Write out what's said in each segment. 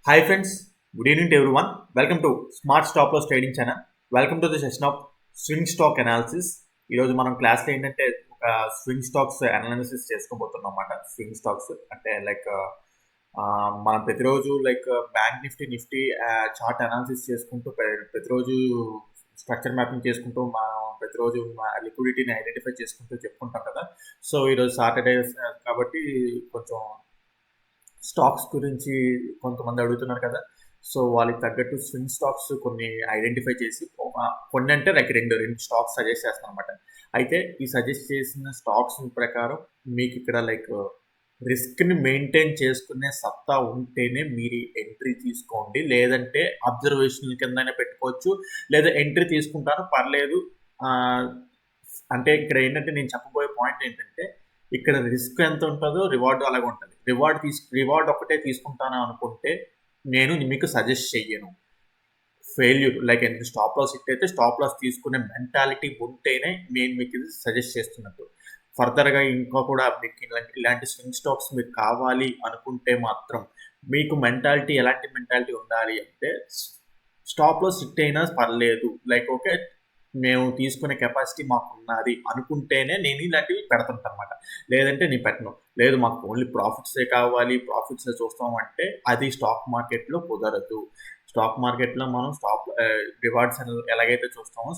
Hi friends, good evening to everyone. Welcome to Smart Stop Loss Trading Channel. Welcome to the session of swing stock analysis. ఈరోజు మనం క్లాస్లో ఏంటంటే ఒక swing stocks analysis చేసుకోబోతున్నాం అన్నమాట. Swing stocks అంటే మనం ప్రతిరోజు బ్యాంక్ నిఫ్టీ చార్ట్ అనాలిసిస్ చేసుకుంటూ ప్రతిరోజు స్ట్రక్చర్ మ్యాపింగ్ చేసుకుంటూ మనం ప్రతిరోజు లిక్విడిటీని ఐడెంటిఫై చేసుకుంటూ చెప్పుకుంటాం కదా. సో ఈరోజు సాటర్డే కాబట్టి కొంచెం స్టాక్స్ గురించి కొంతమంది అడుగుతున్నారు కదా. సో వాళ్ళకి తగ్గట్టు స్వింగ్ స్టాక్స్ కొన్ని ఐడెంటిఫై చేసి కొన్ని అంటే రెండు స్టాక్స్ సజెస్ట్ చేస్తాను అనమాట. అయితే ఈ సజెస్ట్ చేసిన స్టాక్స్ ప్రకారం మీకు ఇక్కడ రిస్క్ని మెయింటైన్ చేసుకునే సత్తా ఉంటేనే మీరు ఎంట్రీ తీసుకోండి, లేదంటే అబ్జర్వేషన్ కిందనే పెట్టుకోవచ్చు, లేదా ఎంట్రీ తీసుకుంటాను పర్లేదు. అంటే ఇక్కడ ఏంటంటే నేను చెప్పబోయే పాయింట్ ఏంటంటే ఇక్కడ రిస్క్ ఎంత ఉంటుందో రివార్డ్ అలాగే ఉంటుంది. రివార్డ్ ఒకటే తీసుకుంటాను అనుకుంటే నేను మీకు సజెస్ట్ చెయ్యను. ఫెయిల్యూర్ ఎంత స్టాప్ లాస్ హిట్ అయితే స్టాప్ లాస్ తీసుకునే మెంటాలిటీ ఉంటేనే నేను మీకు ఇది సజెస్ట్ చేస్తున్నట్టు. ఫర్దర్గా ఇంకా కూడా మీకు ఇలాంటి స్వింగ్ స్టాక్స్ మీకు కావాలి అనుకుంటే మాత్రం మీకు ఎలాంటి మెంటాలిటీ ఉండాలి అంటే స్టాప్ లాస్ హిట్ అయినా పర్లేదు, ఓకే మేము తీసుకునే కెపాసిటీ మాకు ఉన్నది అనుకుంటేనే నేను ఇలాంటివి పెడతాను అనమాట. లేదంటే నేను పెట్టను. లేదు మాకు ఓన్లీ ప్రాఫిట్సే కావాలి, ప్రాఫిట్సే చూస్తాం అంటే అది స్టాక్ మార్కెట్లో కుదరదు. స్టాక్ మార్కెట్లో మనం రివార్డ్స్ ఎలాగైతే చూస్తామో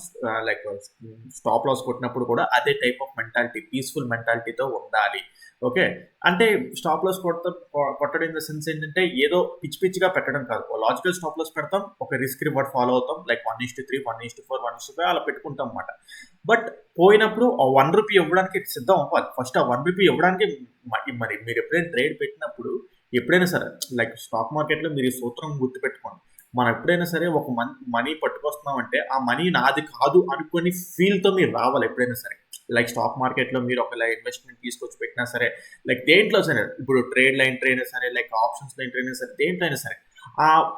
స్టాప్ లాస్ కొట్టినప్పుడు కూడా అదే టైప్ ఆఫ్ మెంటాలిటీ, పీస్ఫుల్ మెంటాలిటీతో ఉండాలి. ఓకే, అంటే స్టాప్ లాస్ కొట్టడం ఇన్ ద సెన్స్ ఏంటంటే ఏదో పిచ్చిగా పెట్టడం కాదు. లాజికల్ స్టాప్ లాస్ పెడతాం, ఒక రిస్క్ రివార్డ్ ఫాలో అవుతాం, 1:3, 1:4, 1:5 అలా పెట్టుకుంటాం అనమాట. బట్ పోయినప్పుడు ఆ ₹1 ఇవ్వడానికి సిద్ధం అవ్వాలి. ఫస్ట్ ఆ ₹1 ఇవ్వడానికి మరి మీరు ఎప్పుడైనా ట్రేడ్ పెట్టినప్పుడు ఎప్పుడైనా సరే స్టాక్ మార్కెట్లో మీరు ఈ సూత్రం గుర్తుపెట్టుకోండి. మనం ఎప్పుడైనా సరే ఒక మనీ పట్టుకొస్తున్నామంటే ఆ మనీ నాది కాదు అనుకుని ఫీల్తో మీరు రావాలి ఎప్పుడైనా సరే. స్టాక్ మార్కెట్లో మీరు ఒక ఇన్వెస్ట్మెంట్ తీసుకొచ్చి పెట్టినా సరే, దేంట్లో సరే, ఇప్పుడు ట్రేడ్ లైన్ అయినా సరే, ఆప్షన్స్ లైన్ అయినా సరే, దేంట్లో అయినా సరే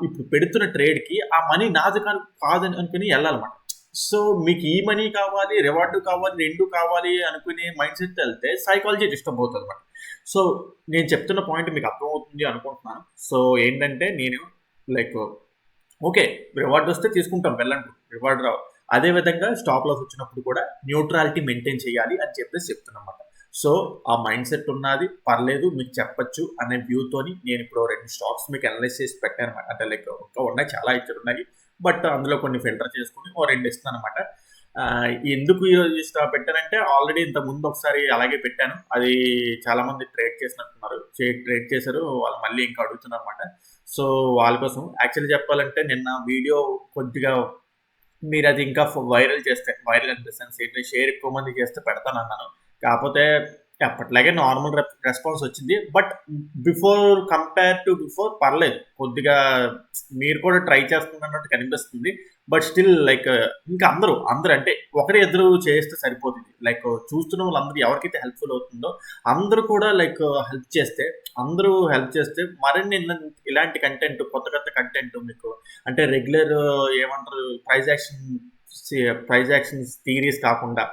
ఇప్పుడు పెడుతున్న ట్రేడ్కి ఆ మనీ నాది కాదని అనుకుని వెళ్ళాలన్నమాట. సో మీకు ఈ మనీ కావాలి, రివార్డు కావాలి, రెండు కావాలి అనుకునే మైండ్ సెట్ వెళ్తే సైకాలజీ డిస్టర్బ్ అవుతుంది అనమాట. సో నేను చెప్తున్న పాయింట్ మీకు అర్థమవుతుంది అనుకుంటున్నాను. సో ఏంటంటే నేను ఓకే రివార్డ్ వస్తే తీసుకుంటాం, వెళ్ళండి, రివార్డ్ రావు. అదేవిధంగా స్టాప్ లాస్ వచ్చినప్పుడు కూడా న్యూట్రాలిటీ మెయింటైన్ చేయాలి అని చెప్పేసి చెప్తున్నమాట. సో ఆ మైండ్ సెట్ ఉన్నది పర్లేదు, మీకు చెప్పచ్చు అనే వ్యూతోని నేను ఇప్పుడు 2 స్టాక్స్ మీకు అనలైజ్ చేసి పెట్టాను అనమాట. అంటే ఇంకా ఉన్నాయి, చాలా ఇచ్చారు ఉన్నాయి, బట్ అందులో కొన్ని ఫిల్టర్ చేసుకుని 2 ఇస్తాను అనమాట. ఎందుకు ఈరోజు పెట్టానంటే ఆల్రెడీ ఇంత ముందు ఒకసారి అలాగే పెట్టాను, అది చాలా మంది ట్రేడ్ చేసినట్టున్నారు, ట్రేడ్ చేశారు, వాళ్ళు మళ్ళీ ఇంకా అడుగుతున్నారు అనమాట. సో వాళ్ళ కోసం యాక్చువల్లీ చెప్పాలంటే నిన్న వీడియో కొద్దిగా మీరు అది ఇంకా వైరల్ చేస్తే, వైరల్ ఇన్ ద సెన్స్ ఏంటి, షేర్ ఎక్కువ మంది చేస్తే పెడతానన్నాను. కాకపోతే అప్పట్లాగే నార్మల్ రెస్పాన్స్ వచ్చింది. బట్ కంపేర్ టు బిఫోర్ పర్లేదు, కొద్దిగా మీరు కూడా ట్రై చేస్తున్నట్టు కనిపిస్తుంది. బట్ స్టిల్ ఇంకా అందరూ అంటే ఒకరి ఇద్దరు చేస్తే సరిపోతుంది. చూస్తున్న వాళ్ళందరూ ఎవరికైతే హెల్ప్ఫుల్ అవుతుందో అందరూ కూడా హెల్ప్ చేస్తే మరిన్ని ఇలాంటి కంటెంట్, కొత్త కంటెంట్ మీకు అంటే రెగ్యులర్ ఏమంటారు ప్రైజ్ యాక్షన్ థియరీస్ కాకుండా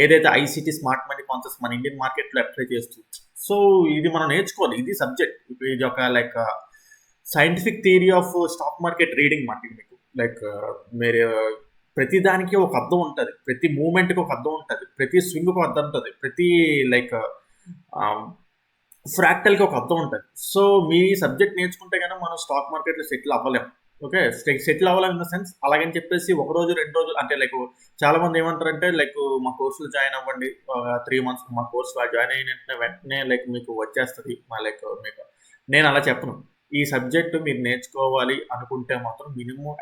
ఏదైతే ఐసిటీ స్మార్ట్ మనీ కాన్సెప్ట్స్ మన ఇండియన్ మార్కెట్లో అప్లై చేస్తూ, సో ఇది మనం నేర్చుకోవాలి. ఇది సబ్జెక్ట్, ఇది ఒక scientific theory of stock market reading మాట. మీకు మీరు ప్రతి దానికి ఒక అర్థం ఉంటుంది, ప్రతి మూమెంట్కి ఒక అర్థం ఉంటుంది, ప్రతి స్వింగ్కి ఒక అర్థం ఉంటుంది, ప్రతి ఫ్రాక్టల్కి ఒక అర్థం ఉంటుంది. సో మీ సబ్జెక్ట్ నేర్చుకుంటే కనుక మనం స్టాక్ మార్కెట్లో సెటిల్ అవ్వలేము. ఓకే, సెటిల్ అవ్వాలని ఇన్ ద సెన్స్ అలాగని చెప్పేసి ఒక రోజు 2 రోజులు అంటే చాలా మంది ఏమంటారంటే మా కోర్సులో జాయిన్ అవ్వండి, 3 months మా కోర్స్ జాయిన్ అయిన వెంటనే మీకు వచ్చేస్తుంది మీకు. నేను అలా చెప్పను. ఈ సబ్జెక్ట్ మీరు నేర్చుకోవాలి అనుకుంటే మాత్రం minimum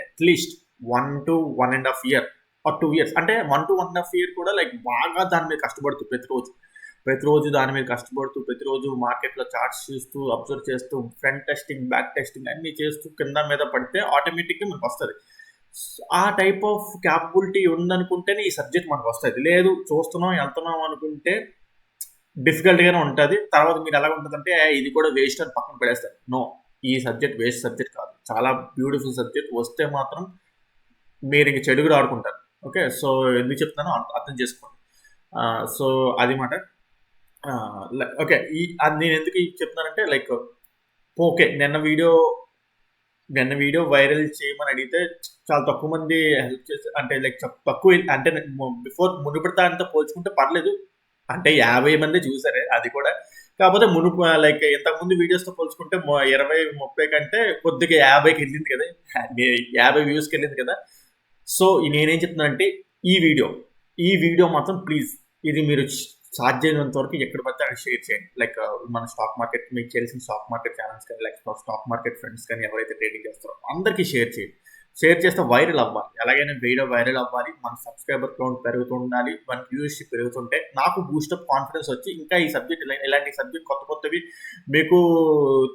at least 1 to 1.5 year or 2 years, అంటే 1 to 1.5 year కూడా బాగా దాని మీద కష్టపడుతూ ప్రతిరోజు దాని మీద కష్టపడుతూ, ప్రతిరోజు మార్కెట్లో చార్ట్స్ చూస్తూ, అబ్జర్వ్ చేస్తూ, ఫ్రంట్ టెస్టింగ్, బ్యాక్ టెస్టింగ్ అన్నీ చేస్తూ కింద మీద పడితే ఆటోమేటిక్గా మనకు వస్తుంది. ఆ టైప్ ఆఫ్ క్యాపబిలిటీ ఉందనుకుంటేనే ఈ సబ్జెక్ట్ మనకు వస్తుంది. లేదు చూస్తున్నాం వెళ్తున్నాం అనుకుంటే డిఫికల్ట్గానే ఉంటుంది. తర్వాత మీరు ఎలా ఉంటుందంటే ఇది కూడా వేస్ట్ అని పక్కన పడేస్తారు. నో, ఈ సబ్జెక్ట్ వేస్ట్ సబ్జెక్ట్ కాదు, చాలా బ్యూటిఫుల్ సబ్జెక్ట్. వస్తే మాత్రం మీరు ఇంక చెడుగుడు ఆడుకుంటారు. ఓకే, సో ఎందుకు చెప్తానో అర్థం చేసుకోండి. సో అది మాట. ఓకే, నేను ఎందుకు చెప్తున్నానంటే ఓకే. నిన్న వీడియో వైరల్ చేయమని అడిగితే చాలా తక్కువ మంది హెల్ప్ చేశారు. అంటే లైక్ తక్కువ, అంటే మునుపటి దానితో పోల్చుకుంటే పర్లేదు. అంటే 50 మంది చూసారు అది కూడా. కాకపోతే లైక్ ఇంతకుముందు వీడియోస్‌తో పోల్చుకుంటే 20, 30 కంటే కొద్దిగా 50కి వెళ్ళింది కదా! 50 వ్యూస్‌కి వెళ్ళింది కదా! సో నేనేం చెప్తున్నానంటే ఈ వీడియో ఈ వీడియో మాత్రం ప్లీజ్ ఇది మీరు సాధ్యమైనంత వరకు ఎక్కడ పడితే అక్కడ షేర్ చేయండి. లైక్ మన స్టాక్ మార్కెట్, మీకు తెలిసిన స్టాక్ మార్కెట్ ఛానల్స్ కానీ, లైక్ స్టాక్ మార్కెట్ ఫ్రెండ్స్ కానీ, ఎవరైతే ట్రేడింగ్ చేస్తారో అందరికీ షేర్ చేయండి. షేర్ చేస్తే వైరల్ అవ్వాలి. ఎలాగైనా వీడియో వైరల్ అవ్వాలి. మన సబ్స్క్రైబర్ కౌంట్ పెరుగుతుండాలి. మన వ్యూవర్షిప్ పెరుగుతుంటే నాకు బూస్టప్ కాన్ఫిడెన్స్ వచ్చి ఇంకా ఈ సబ్జెక్ట్ ఇలాంటి సబ్జెక్ట్ కొత్తవి మీకు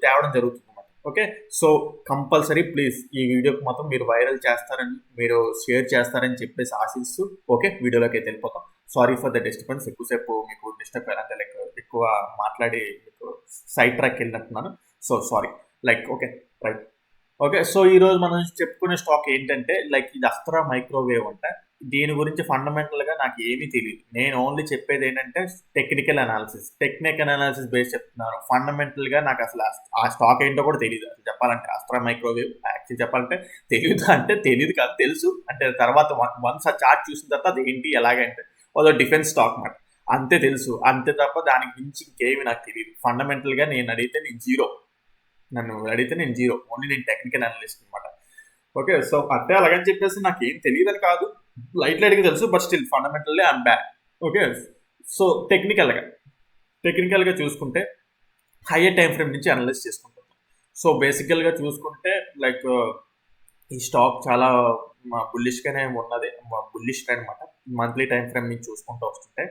తేవడం జరుగుతుంది. ఓకే. సో కంపల్సరీ ప్లీజ్ ఈ వీడియోకి మాత్రం మీరు వైరల్ చేస్తారని, మీరు షేర్ చేస్తారని చెప్పేసి ఆశిస్తూ ఓకే వీడియోలోకి అయితే వెళ్ళిపోతాం. Sorry for the disturbance. ఎక్కువసేపు మీకు డిస్టర్బ్ అంటే లైక్ ఎక్కువ మాట్లాడి మీకు సైడ్ ట్రాక్ వెళ్ళినట్టున్నాను. So sorry. Like okay right. Okay. So ఈరోజు మనం చెప్పుకునే స్టాక్ ఏంటంటే లైక్ ఇది అస్త్రా మైక్రోవేవ్ అంట. దీని గురించి ఫండమెంటల్గా నాకు ఏమీ తెలియదు. నేను ఓన్లీ చెప్పేది ఏంటంటే టెక్నికల్ అనాలిసిస్ బేస్ చెప్తున్నాను. ఫండమెంటల్గా నాకు అసలు ఆ స్టాక్ ఏంటో కూడా తెలియదు. అసలు చెప్పాలంటే అస్త్రా మైక్రోవేవ్ యాక్చువల్లీ చెప్పాలంటే తెలియదు కాదు, తెలుసు. అంటే తర్వాత వన్స్ ఆ చార్ట్ చూసిన తర్వాత అది ఏంటి ఎలాగంటే అదో డిఫెన్స్ స్టాక్ మాట, అంతే తెలుసు. అంతే తప్ప దానికి మించి ఇంకేమి నాకు తెలియదు. ఫండమెంటల్గా నన్ను అడిగితే నేను జీరో. ఓన్లీ నేను టెక్నికల్ అనలిస్ట్ అనమాట. ఓకే. సో అంటే అలాగని చెప్పేసి నాకు ఏం తెలియదని కాదు, లైట్గా తెలుసు. But still fundamentally I'm bad. Okay. So టెక్నికల్గా చూసుకుంటే హయ్యర్ టైం ఫ్రేమ్ నుంచి అనలైజ్ చేసుకుంటాం. సో బేసికల్గా చూసుకుంటే లైక్ ఈ స్టాక్ చాలా బుల్లిష్గానే ఉన్నది. బుల్లిష్ అనమాట మంత్లీ టైం ఫ్రేమ్ నుంచి చూసుకుంటూ వస్తుంటే.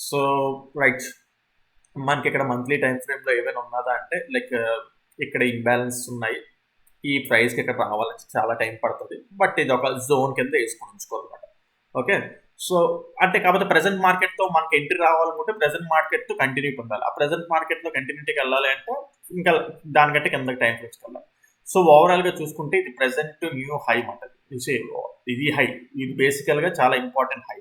సో రైట్, మనకి ఇక్కడ మంత్లీ టైం ఫ్రేమ్లో ఏమైనా ఉన్నదా అంటే లైక్ ఇక్కడ ఇంబ్యాలెన్స్ ఉన్నాయి. ఈ ప్రైస్కి ఇక్కడ రావాలని చాలా టైం పడుతుంది. బట్ ఇది ఒక జోన్ కింద వేసుకొని ఉంచుకోవాలన్నమాట. ఓకే. సో అంటే కాకపోతే ప్రెసెంట్ మార్కెట్తో మనకి ఎంట్రీ రావాలనుకుంటే ప్రెసెంట్ మార్కెట్తో కంటిన్యూ పొందాలి. ఆ ప్రెసెంట్ మార్కెట్లో కంటిన్యూటీకి వెళ్ళాలి అంటే ఇంకా దానికంటే కింద టైం ఫ్రేమ్స్కి వెళ్ళాలి. సో ఓవరాల్గా చూసుకుంటే ఇది ప్రెసెంట్ న్యూ హై మాట. ఇది హై, ఇది బేసికల్గా చాలా ఇంపార్టెంట్ హై.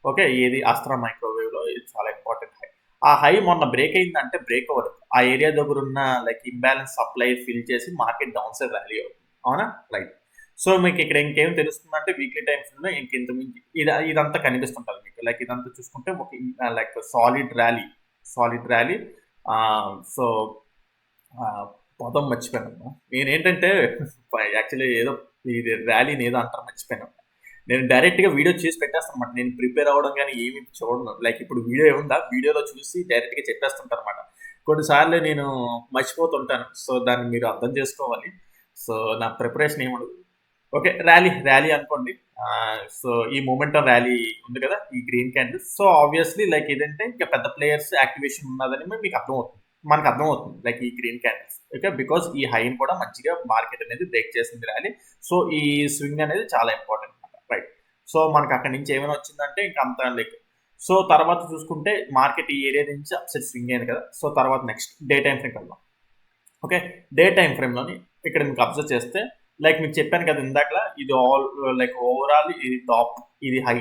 ఓకే. ఇది అస్త్రా మైక్రోవేవ్లో ఇది చాలా ఇంపార్టెంట్ హై. ఆ హై మొన్న బ్రేక్ అయిందంటే బ్రేక్ అవ్వదు. ఆ ఏరియా దగ్గర ఉన్న లైక్ ఇంబ్యాలెన్స్ సప్లై ఫిల్ చేసి మార్కెట్ డౌన్ సైడ్ ర్యాలీ అవుతుంది. అవునా? రైట్. సో మీకు ఇక్కడ ఇంకేం తెలుస్తుందంటే వీక్లీ టైం ఫ్రేమ్లో ఇంకెంత మించి ఇదంతా కనిపిస్తుంటుంది మీకు. లైక్ ఇదంతా చూసుకుంటే ఒక లైక్ సాలిడ్ ర్యాలీ. సో పదం మర్చిపోయాను. నేనేంటంటే యాక్చువల్లీ ఏదో ఇది ర్యాలీని ఏదో అంటారు, మర్చిపోయాను. నేను డైరెక్ట్గా వీడియో చేసి పెట్టేస్తాను అనమాట. నేను ప్రిపేర్ అవ్వడం కానీ ఏమి చూడను. లైక్ ఇప్పుడు వీడియో ఏముందా, వీడియోలో చూసి డైరెక్ట్గా చెప్పేస్తుంటాను అనమాట. కొన్నిసార్లు నేను మర్చిపోతుంటాను. సో దాన్ని మీరు అర్థం చేసుకోవాలి. సో నా ప్రిపరేషన్ ఏముండదు. ఓకే. ర్యాలీ అనుకోండి. సో ఈ మూమెంటం ర్యాలీ ఉంది కదా, ఈ green candle. So obviously like ఏదంటే ఇంకా పెద్ద ప్లేయర్స్ యాక్టివేషన్ ఉన్నదని మీకు మనకు అర్థమవుతుంది లైక్ ఈ గ్రీన్ క్యాండిల్స్. ఓకే. బికాస్ ఈ హైని కూడా మంచిగా మార్కెట్ అనేది బ్రేక్ చేసింది ర్యాలీ. సో ఈ స్వింగ్ అనేది చాలా ఇంపార్టెంట్ అనమాట. రైట్. సో మనకు అక్కడి నుంచి ఏమైనా వచ్చిందంటే ఇంకా అంత లైక్. సో తర్వాత చూసుకుంటే మార్కెట్ ఈ ఏరియా నుంచి అప్సెట్ స్వింగ్ అయింది కదా. సో తర్వాత నెక్స్ట్ డే టైం ఫ్రేమ్ వెళ్దాం. ఓకే. డే టైం ఫ్రేమ్లోని ఇక్కడ మీకు అబ్జర్వ్ చేస్తే లైక్ మీకు చెప్పాను కదా ఇందాక, ఇది లైక్ ఓవరాల్ ఇది టాప్, ఇది హై.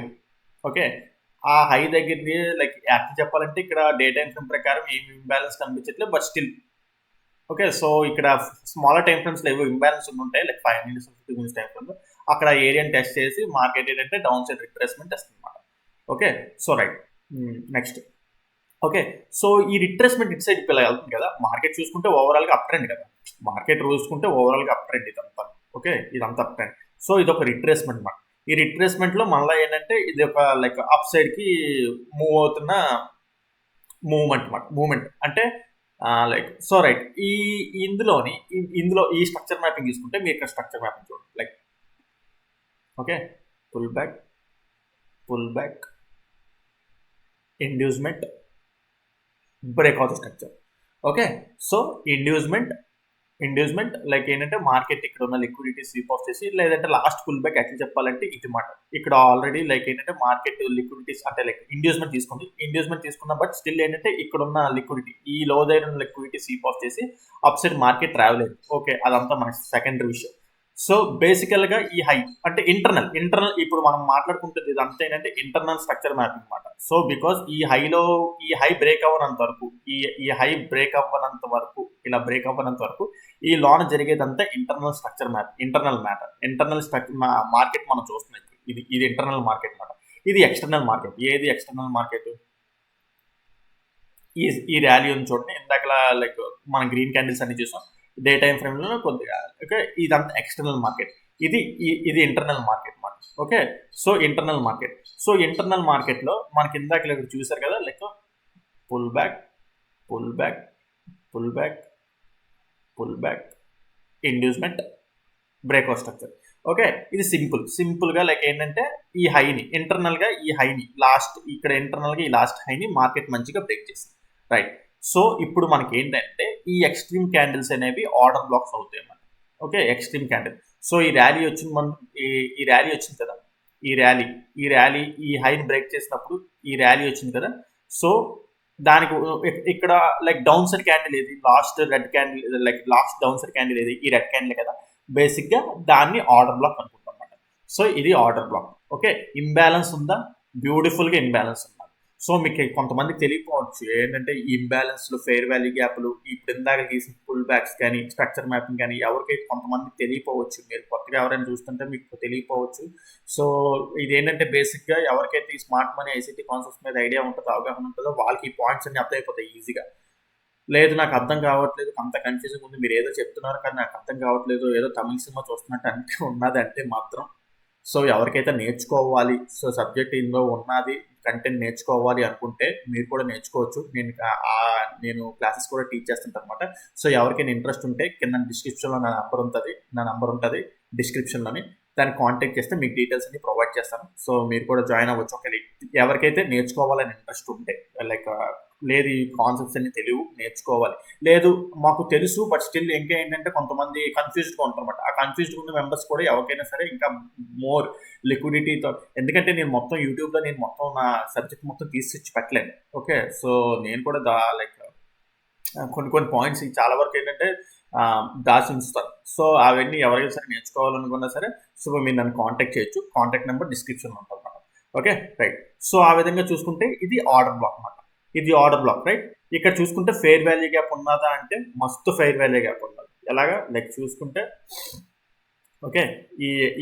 ఓకే. ఆ హై దగ్గర లైక్ యాక్చువల్ చెప్పాలంటే ఇక్కడ డే టైం ఫ్రేమ్ ప్రకారం ఏమి ఇంబ్యాలెన్స్ కనిపించట్లేదు. But still okay. సో ఇక్కడ స్మాలర్ టైం ఫ్రేమ్స్లో ఏవో ఇంబ్యాలెన్స్ ఉంటాయి లైక్ 5 minutes 50 minutes టైం ఫ్రేమ్లో. అక్కడ ఏరియాని టెస్ట్ చేసి మార్కెట్ ఏంటంటే డౌన్ సైడ్ రిట్రేస్మెంట్ వస్తుంది అనమాట. Okay. So right. Next. Okay. So ఈ రిట్రేస్మెంట్ ఇటు సైడ్ ఇలా వెళ్తుంది కదా. మార్కెట్ చూసుకుంటే ఓవరాల్గా అప్ ట్రెండ్ కదా. మార్కెట్ చూసుకుంటే ఓవరాల్గా అప్ ట్రెండ్ ఇదంతా. ఓకే. ఇదంతా అప్ ట్రెండ్. సో ఇది ఒక రిట్రేస్మెంట్ అనమాట. ఈ రిట్రేస్మెంట్లో మళ్ళీ ఏంటంటే ఇది ఒక లైక్ అప్ సైడ్కి మూవ్ అవుతున్న మూమెంట్ అంటే లైక్. So right. ఇందులో ఈ స్ట్రక్చర్ మ్యాపింగ్ తీసుకుంటే మీరు ఇక్కడ స్ట్రక్చర్ మ్యాపింగ్ చూడండి. Like okay. Pull back inducement break out structure. Okay. So inducement like ఏంటంటే మార్కెట్ ఇక్కడ ఉన్న లిక్విడిటీ స్వీప్ ఆఫ్ చేసి, లేదంటే లాస్ట్ పుల్ బ్యాక్ యాక్చువల్ చెప్పాలంటే ఇది మాట. ఇక్కడ ఆల్రెడీ లైక్ ఏంటంటే మార్కెట్ లిక్విడిటీస్ అంటే లైక్ ఇండ్యూస్మెంట్ తీసుకున్నా బట్ స్టిల్ ఏంటంటే ఇక్కడ ఉన్న లిక్విడిటీ, ఈ లో దగ్గర ఉన్న లిక్విడిటీ స్వీప్ ఆఫ్ చేసి అప్ సైడ్ మార్కెట్ ట్రావెల్ అయింది. ఓకే. అదంతా మనకి సెకండరీ విషయం. సో బేసికల్గా ఈ హై అంటే ఇంటర్నల్ ఇప్పుడు మనం మాట్లాడుకుంటుంది ఇదంతా ఏంటంటే ఇంటర్నల్ స్ట్రక్చర్ మ్యాప్ అనమాట. సో బికాస్ ఈ హై బ్రేక్ అవ్వనంత వరకు ఈ హై బ్రేక్ అవ్వనంత వరకు ఇలా బ్రేక్ అవ్వనంత వరకు ఈ లోన జరిగేదంతా internal structure map, internal structure market మనం చూస్తున్నాం. ఇది ఇంటర్నల్ మార్కెట్ అనమాట. ఇది ఎక్స్టర్నల్ మార్కెట్. ఏది ఎక్స్టర్నల్ మార్కెట్? ఈ ర్యాలీ ఉంది చూడండి, ఇందాకలా లైక్ మనం గ్రీన్ క్యాండిల్స్ అన్ని చూసాం డే టైం ఫ్రేమ్ లో కొద్దిగా. ఓకే, ఇదంతా ఎక్స్టర్నల్ మార్కెట్. ఇది ఇంటర్నల్ మార్కెట్ మాట. ఓకే, సో ఇంటర్నల్ మార్కెట్ లో మనకి ఇందాక ఇక్కడ చూసారు కదా, like pull back pull back pull back pull back inducement breakout structure. Okay, ఇది సింపుల్ గా లైక్ ఏంటంటే ఈ హైని లాస్ట్ ఇక్కడ ఇంటర్నల్ గా ఈ లాస్ట్ హైని మార్కెట్ మంచిగా బ్రేక్ చేసింది. రైట్. సో ఇప్పుడు మనకి ఏంటంటే ఈ ఎక్స్ట్రీమ్ క్యాండిల్స్ అనేవి ఆర్డర్ బ్లాక్స్ అవుతాయి అన్నమాట. Okay, extreme candle. సో ఈ ర్యాలీ వచ్చింది కదా, ఈ హైని బ్రేక్ చేసినప్పుడు ఈ ర్యాలీ వచ్చింది కదా. సో దానికి ఇక్కడ లైక్ డౌన్ సైడ్ క్యాండిల్ ఏది, last red candle, like last down side candle ఏది, ఈ రెడ్ క్యాండిల్ కదా. బేసిక్ గా దాన్ని ఆర్డర్ బ్లాక్ అనుకుంటాం అన్నమాట. సో ఇది ఆర్డర్ బ్లాక్. ఓకే, ఇంబ్యాలెన్స్ ఉందా? బ్యూటిఫుల్ గా ఇంబ్యాలెన్స్ ఉందా? సో మీకు కొంతమందికి తెలియకపోవచ్చు ఏంటంటే ఈ ఇంబ్యాలెన్స్ లో ఫెయిర్ వాల్యూ గ్యాప్లు, ఇప్పుడు ఇందాక తీసిన పుల్ బ్యాక్స్ కానీ స్ట్రక్చర్ మ్యాపింగ్ కానీ ఎవరికైతే కొంతమందికి తెలియకపోవచ్చు, మీరు కొత్తగా ఎవరైనా చూస్తుంటే మీకు తెలియకపోవచ్చు. సో ఇదేంటంటే బేసిక్ గా ఎవరికైతే ఈ స్మార్ట్ మనీ ఐసిటీ కాన్సెప్ట్స్ మీద ఐడియా ఉంటుందో, అవగాహన ఉంటుందో వాళ్ళకి ఈ పాయింట్స్ అన్ని అర్థం అయిపోతాయి ఈజీగా. లేదు నాకు అర్థం కావట్లేదు, అంత కన్ఫ్యూజన్ ఉంది, మీరు ఏదో చెప్తున్నారు కానీ నాకు అర్థం కావట్లేదు, ఏదో తమిళ సినిమా చూస్తున్నట్టు అంటే ఉన్నది అంటే మాత్రం. సో ఎవరికైతే నేర్చుకోవాలి, సో సబ్జెక్ట్ ఇందులో ఉన్నది, కంటెంట్ నేర్చుకోవాలి అనుకుంటే మీరు కూడా నేర్చుకోవచ్చు. నేను క్లాసెస్ కూడా టీచ్ చేస్తుంటాను అనమాట. సో ఎవరికైనా ఇంట్రెస్ట్ ఉంటే కింద డిస్క్రిప్షన్లో నా నంబర్ ఉంటుంది డిస్క్రిప్షన్లోని, దాన్ని కాంటాక్ట్ చేస్తే మీకు డీటెయిల్స్ అన్ని ప్రొవైడ్ చేస్తాను. సో మీరు కూడా జాయిన్ అవ్వచ్చు. ఒకవేళ ఎవరికైతే నేర్చుకోవాలని ఇంట్రెస్ట్ ఉంటే, లైక్ లేదు ఈ కాన్సెప్ట్స్ అన్ని తెలియవు, నేర్చుకోవాలి, లేదు మాకు తెలుసు బట్ స్టిల్ ఇంకా ఏంటంటే కొంతమంది కన్ఫ్యూజ్డ్గా ఉంటారు అనమాట. ఆ కన్ఫ్యూజ్డ్ ఉన్న మెంబర్స్ కూడా ఎవరికైనా సరే ఇంకా మోర్ లిక్విడిటీతో, ఎందుకంటే నేను మొత్తం యూట్యూబ్లో నా సబ్జెక్ట్ మొత్తం తీసుకొచ్చి పెట్టలేను. ఓకే, సో నేను కూడా లైక్ కొన్ని పాయింట్స్ చాలా వరకు ఏంటంటే దాచి ఉంచుతాను. సో అవన్నీ ఎవరైనా సరే నేర్చుకోవాలనుకున్నా సరే సో మీరు నన్ను కాంటాక్ట్ చేయొచ్చు. కాంటాక్ట్ నెంబర్ డిస్క్రిప్షన్లో ఉంటుంది అన్నమాట. Okay, right. సో ఆ విధంగా చూసుకుంటే ఇది ఆర్డర్ బ్లాక్ అన్నమాట. ఇది ఆర్డర్ బ్లాక్. రైట్. ఇక్కడ చూసుకుంటే ఫెయిర్ వాల్యూ గ్యాప్ ఉన్నదా అంటే మస్తు ఫెయిర్ వాల్యూ గ్యాప్ ఉన్నది. ఎలాగా లైక్ చూసుకుంటే ఓకే,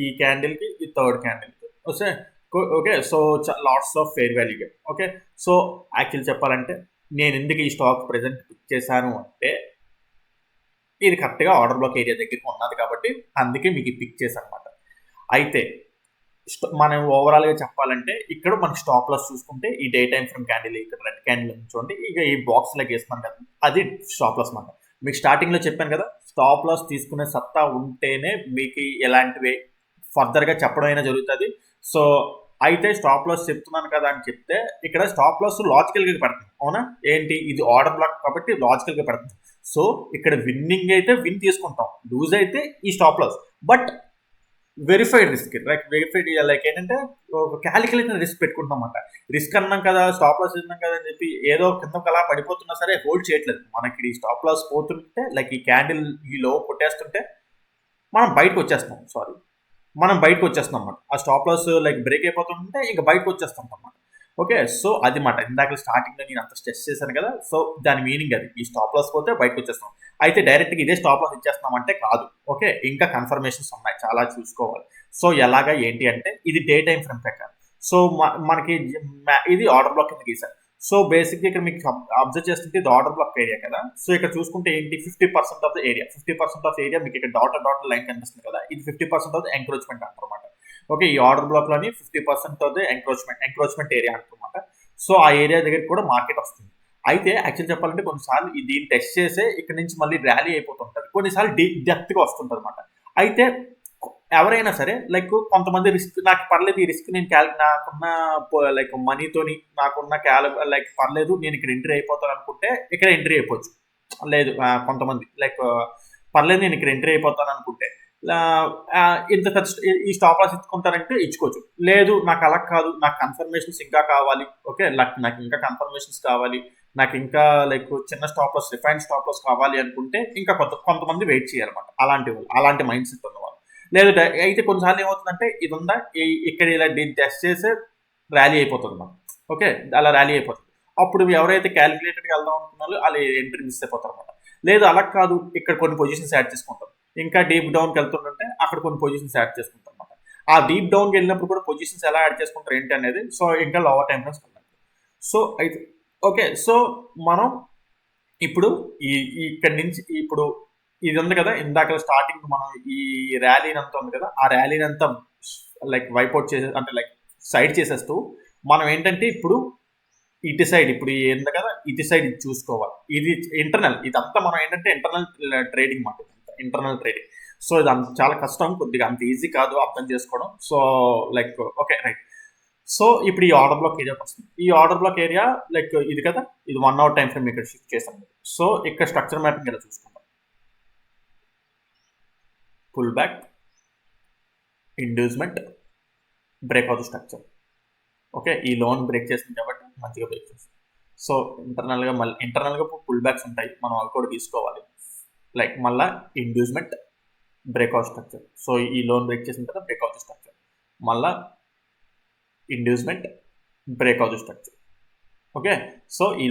ఈ క్యాండిల్కి ఈ థర్డ్ క్యాండిల్కి okay, so lots of fair value gap. Okay, so actual చెప్పాలంటే నేను ఎందుకు ఈ స్టాక్ ప్రెజెంట్ పిక్ చేశాను అంటే ఇది కరెక్ట్గా ఆర్డర్ బ్లాక్ ఏరియా దగ్గరికి ఉన్నది కాబట్టి అందుకే మీకు పిక్ చేశాను అనమాట. అయితే మనం ఓవరాల్గా చెప్పాలంటే ఇక్కడ మనకి స్టాప్ లాస్ చూసుకుంటే ఈ డే టైం ఫ్రమ్ క్యాండిల్ ఇక్కడ రెడ్ క్యాండిల్ చూడండి, ఇక ఈ బాక్స్ లాగా వేస్తున్నాను కదా, అది స్టాప్ లాస్ అనమాట. మీకు స్టార్టింగ్లో చెప్పాను కదా, స్టాప్ లాస్ తీసుకునే సత్తా ఉంటేనే మీకు ఎలాంటివి ఫర్దర్గా చెప్పడం అయినా జరుగుతుంది. సో అయితే స్టాప్ లాస్ చెప్తున్నాను కదా అని చెప్తే ఇక్కడ స్టాప్ లాస్ లాజికల్గా పెడుతుంది. అవునా? ఏంటి, ఇది ఆర్డర్ బ్లాక్ కాబట్టి లాజికల్గా పెడుతుంది. సో ఇక్కడ విన్నింగ్ అయితే విన్ తీసుకుంటాం, లూజ్ అయితే ఈ stop loss. But verified risk, like ఏంటంటే క్యాలిక్యులేషన్ రిస్క్ పెట్టుకుంటాం అన్నమాట. రిస్క్ అన్నాం కదా, స్టాప్ లాస్ ఇన్నాం కదా అని చెప్పి ఏదో కిందకి అలా పడిపోతున్నా సరే హోల్డ్ చేయట్లేదు. మనకి ఈ స్టాప్ లాస్ పోతుంటే లైక్ ఈ క్యాండిల్ ఈ లో కొట్టేస్తుంటే మనం బయటకు వచ్చేస్తాం అన్నమాట. ఆ స్టాప్ లాస్ లైక్ బ్రేక్ అయిపోతుంటే ఇంకా బయటకు వచ్చేస్తాం అన్నమాట. ఓకే, సో అది మాట ఇందాక స్టార్టింగ్లో నేను అంత స్ట్రెస్ చేశాను కదా. సో దాని మీనింగ్ అది, ఈ స్టాప్ లాస్ పోతే బయటకు వచ్చేస్తాం. అయితే డైరెక్ట్గా ఇదే స్టాప్ లాస్ ఇచ్చేస్తున్నాం అంటే కాదు. ఓకే, ఇంకా కన్ఫర్మేషన్స్ ఉన్నాయి, చాలా చూసుకోవాలి. సో ఎలాగా ఏంటి అంటే ఇది డే టైం ఫ్రేమ్ ప్రకారం. సో మనకి ఇది ఆర్డర్ బ్లాక్ కింద గీసారు. సో బేసిక్గా ఇక్కడ మీకు అబ్జర్వ్ చేస్తుంటే ఇది ఆర్డర్ బ్లాక్ ఏరియా కదా. సో ఇక్కడ చూసుకుంటే ఏంటి 50% of the area, 50% of area మీకు ఇక్కడ డాట్ లైన్ కనిపిస్తుంది కదా, ఇది 50% ఆఫ్ ద ఎంక్రోచ్మెంట్ అంటారన్నమాట. ఓకే, ఈ ఆర్డర్ బ్లాక్ లోని 50% ఆఫ్ ద ఎంక్రోచ్మెంట్ ఏరియా అంటారన్నమాట. సో ఆ ఏరియా దగ్గర కూడా మార్కెట్ వస్తుంది. అయితే యాక్చువల్ చెప్పాలంటే కొన్నిసార్లు దీన్ని టెస్ట్ చేసే ఇక్కడ నుంచి మళ్ళీ ర్యాలీ అయిపోతుంటుంది, కొన్నిసార్లు డెప్త్గా వస్తుంటుంది అనమాట. అయితే ఎవరైనా సరే లైక్ కొంతమంది రిస్క్ నాకు పర్లేదు, ఈ రిస్క్ నేను నాకున్న లైక్ మనీతోని నాకున్న లైక్ పర్లేదు నేను ఇక్కడ ఎంట్రీ అయిపోతాను అనుకుంటే ఇక్కడ ఎంట్రీ అయిపోవచ్చు. లేదు కొంతమంది లైక్ పర్లేదు నేను ఇక్కడ ఎంట్రీ అయిపోతాను అనుకుంటే ఇంత ఈ స్టాప్ లాస్ ఇచ్చుకుంటారంటే ఇచ్చుకోవచ్చు. లేదు నాకు అలా కాదు, నాకు కన్ఫర్మేషన్స్ ఇంకా కావాలి, ఓకే నాకు ఇంకా కన్ఫర్మేషన్స్ కావాలి, నాకు ఇంకా లైక్ చిన్న stop loss refine stop loss కావాలి అనుకుంటే ఇంకా కొంతమంది వెయిట్ చేయాలన్నమాట. అలాంటి మైండ్ సెట్ ఉన్నవాళ్ళు. లేదు అయితే కొన్నిసార్లు ఏమవుతుందంటే ఇది ఉందా ఇక్కడ ఇలా దీన్ని టెస్ట్ చేసే ర్యాలీ అయిపోతుంది మనం. ఓకే, అలా ర్యాలీ అయిపోతుంది. అప్పుడు ఎవరైతే క్యాలిక్యులేటెడ్గా వెళ్దాం అనుకున్నారో వాళ్ళు ఎంట్రీ మిస్ అయిపోతారు అనమాట. లేదు అలా కాదు, ఇక్కడ కొన్ని పొజిషన్స్ యాడ్ చేసుకుంటాం, ఇంకా డీప్ డౌన్కి వెళ్తుంటే అక్కడ కొన్ని పొజిషన్స్ యాడ్ చేసుకుంటాం అనమాట. ఆ డీప్ డౌన్కి వెళ్ళినప్పుడు కూడా పొజిషన్స్ ఎలా యాడ్ చేసుకుంటారు ఏంటి అనేది, సో ఇంకా లోవర్ టైం ఫ్రేమ్స్ వెళ్ళాలి. సో అయితే ఓకే, సో మనం ఇప్పుడు ఇక్కడి నుంచి ఇప్పుడు ఇది ఉంది కదా, ఇందాక స్టార్టింగ్ మనం ఈ ర్యాలీని అంతా ఉంది కదా, ఆ ర్యాలీని అంతా లైక్ వైప్అవుట్ చేసే అంటే లైక్ సైడ్ చేసేస్తూ మనం ఏంటంటే ఇప్పుడు ఇటు సైడ్ ఇప్పుడు ఏంది కదా, ఇటు సైడ్ ఇది చూసుకోవాలి. ఇది ఇంటర్నల్, ఇదంతా మనం ఏంటంటే ఇంటర్నల్ ట్రేడింగ్ మాట, ఇంటర్నల్ ట్రేడింగ్. సో ఇది అంత చాలా కష్టం, కొద్దిగా అంత ఈజీ కాదు అర్థం చేసుకోవడం. So like okay right. So ఇప్పుడు ఈ ఆర్డర్ బ్లాక్ ఏరియాకి వస్తుంది. ఈ ఆర్డర్ బ్లాక్ ఏరియా లైక్ ఇది కదా, ఇది 1 hour టైం ఫ్రేమ్ ఇక్కడ షిఫ్ట్ చేస్తాను. సో ఇక్కడ స్ట్రక్చర్ మ్యాపింగ్ ఇలా చూసుకుంటాం. Pull back, inducement, break out structure. Okay, ఈ లోన్ బ్రేక్ చేసింది కాబట్టి మంచిగా బ్రేక్ చేస్తుంది. సో ఇంటర్నల్గా పుల్ బ్యాక్స్ ఉంటాయి, మనం అవి కూడా తీసుకోవాలి. లైక్ మళ్ళీ ఇండ్యూస్మెంట్, బ్రేక్అవుట్ స్ట్రక్చర్. సో ఈ లోన్ బ్రేక్ చేసిన తర్వాత బ్రేక్అవుట్ స్ట్రక్చర్, మళ్ళీ inducement, breakout structure. Okay, so ఈ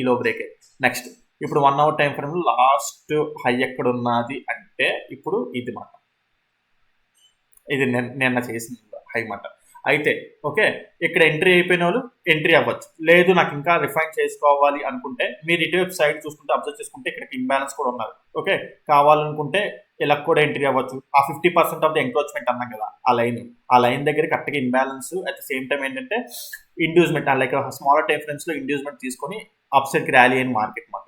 లో బ్రేక్. నెక్స్ట్ ఇప్పుడు 1 hour time frame last high ఎక్కడ ఉన్నది అంటే ఇప్పుడు ఇది మాట, ఇది నిన్న చేసింది హై మాట. అయితే ఓకే, ఇక్కడ ఎంట్రీ అయిపోయిన వాళ్ళు ఎంట్రీ అవ్వచ్చు. లేదు నాకు ఇంకా రిఫైన్ చేసుకోవాలి అనుకుంటే మీరు ఇటువైపు సైడ్ చూసుకుంటే అబ్జర్వ్ చేసుకుంటే ఇక్కడ ఇంబ్యాలెన్స్ కూడా ఉన్నారు. ఓకే, కావాలనుకుంటే ఇలా కూడా ఎంట్రీ అవ్వచ్చు. ఆ 50% ఆఫ్ ది ఎంక్రోచ్మెంట్ అన్నాం కదా, ఆ లైన్ దగ్గర కరెక్ట్గా imbalance. At the same time ఏంటంటే inducement like smaller time frames లో ఇండ్యూస్మెంట్ తీసుకొని అప్ సైడ్కి ర్యాలీ అయిన మార్కెట్ మాట.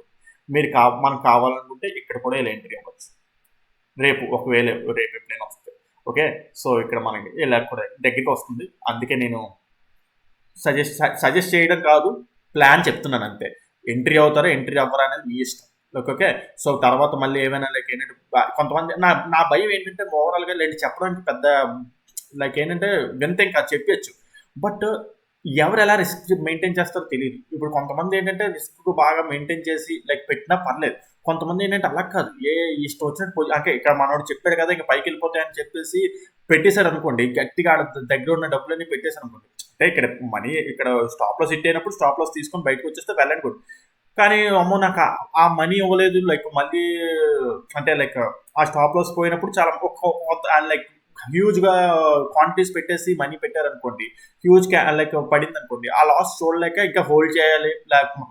మీరు మనకు కావాలనుకుంటే ఇక్కడ కూడా ఇలా ఎంట్రీ అవ్వచ్చు రేపు, ఒకవేళ రేపు ఎప్పుడైనా వస్తుంది. ఓకే, సో ఇక్కడ మనకి ఇలా కూడా దగ్గరికి వస్తుంది. అందుకే నేను సజెస్ట్ చేయడం కాదు, ప్లాన్ చెప్తున్నాను అంతే. ఎంట్రీ అవుతారో ఎంట్రీ అవ్వరా అనేది మీ ఇష్టం. ఓకే, సో తర్వాత మళ్ళీ ఏమైనా లైక్ ఏంటంటే కొంతమంది నా భయం ఏంటంటే ఓవరాల్గా లేండి చెప్పడానికి పెద్ద లైక్ ఏంటంటే వింత ఇంకా చెప్పచ్చు, బట్ ఎవరు ఎలా రిస్క్ మెయింటైన్ చేస్తారో తెలియదు. ఇప్పుడు కొంతమంది ఏంటంటే రిస్క్ బాగా మెయింటైన్ చేసి లైక్ పెట్టినా పర్లేదు. కొంతమంది ఏంటంటే అలా కాదు, ఇష్టం వచ్చినట్టు అంటే ఇక్కడ మనోడు చెప్పాడు కదా ఇంకా పైకి వెళ్ళిపోతాయని చెప్పేసి పెట్టేశారు అనుకోండి, గట్టిగా దగ్గర ఉన్న డబ్బులన్నీ పెట్టేశారు అనుకోండి. అంటే ఇక్కడ మనీ ఇక్కడ స్టాప్ లాస్ హిట్ అయినప్పుడు స్టాప్ లాస్ తీసుకొని బయటకు వచ్చేస్తే వెళ్ళండి కూడా. కానీ అమ్మో నాకు ఆ మనీ ఇవ్వలేదు లైక్ మళ్ళీ అంటే లైక్ ఆ స్టాప్ లాస్ పోయినప్పుడు చాలా లైక్ హ్యూజ్గా క్వాంటిటీస్ పెట్టేసి మనీ పెట్టారనుకోండి, హ్యూజ్ లైక్ పడింది అనుకోండి, ఆ లాస్ చూడలేక ఇంకా హోల్డ్ చేయాలి,